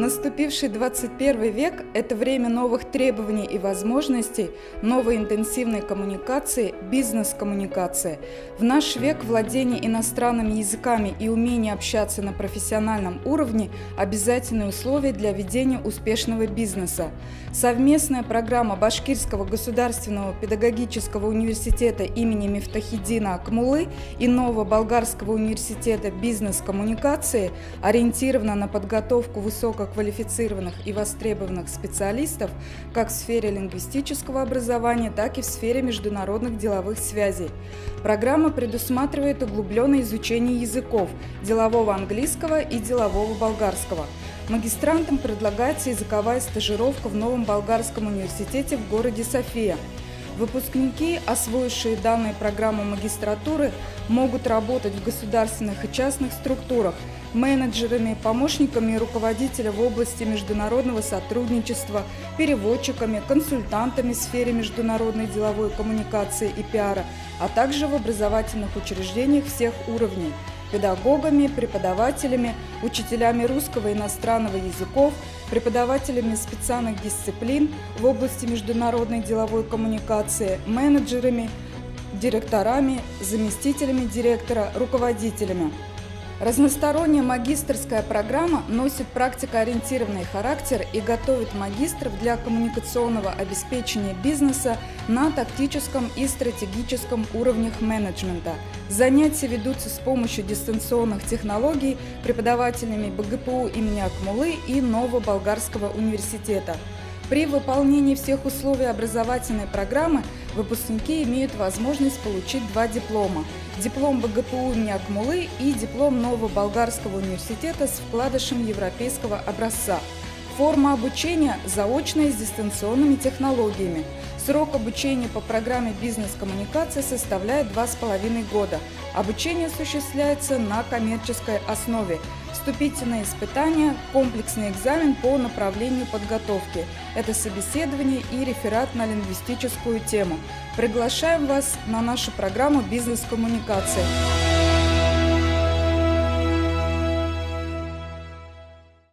Наступивший 21 век – это время новых требований и возможностей, новой интенсивной коммуникации, бизнес-коммуникации. В наш век владение иностранными языками и умение общаться на профессиональном уровне – обязательные условия для ведения успешного бизнеса. Совместная программа Башкирского государственного педагогического университета имени Мифтахиддина Акмуллы и Нового Болгарского университета бизнес-коммуникации ориентирована на подготовку высококвалифицированных и востребованных специалистов как в сфере лингвистического образования, так и в сфере международных деловых связей. Программа предусматривает углубленное изучение языков – делового английского и делового болгарского. Магистрантам предлагается языковая стажировка в Новом Болгарском университете в городе София. Выпускники, освоившие данную программу магистратуры, могут работать в государственных и частных структурах, менеджерами, помощниками руководителя в области международного сотрудничества, переводчиками, консультантами в сфере международной деловой коммуникации и пиара, а также в образовательных учреждениях всех уровней, педагогами, преподавателями, учителями русского и иностранного языков, преподавателями специальных дисциплин в области международной деловой коммуникации, менеджерами, директорами, заместителями директора, руководителями. Разносторонняя магистерская программа носит практикоориентированный характер и готовит магистров для коммуникационного обеспечения бизнеса на тактическом и стратегическом уровнях менеджмента. Занятия ведутся с помощью дистанционных технологий преподавателями БГПУ имени Акмуллы и Нового Болгарского университета. При выполнении всех условий образовательной программы выпускники имеют возможность получить два диплома – диплом БГПУ имени Акмуллы и диплом Нового Болгарского университета с вкладышем европейского образца. Форма обучения – заочная с дистанционными технологиями. Срок обучения по программе бизнес-коммуникации составляет 2,5 года. Обучение осуществляется на коммерческой основе. Вступительные испытания, комплексный экзамен по направлению подготовки. Это собеседование и реферат на лингвистическую тему. Приглашаем вас на нашу программу бизнес-коммуникации.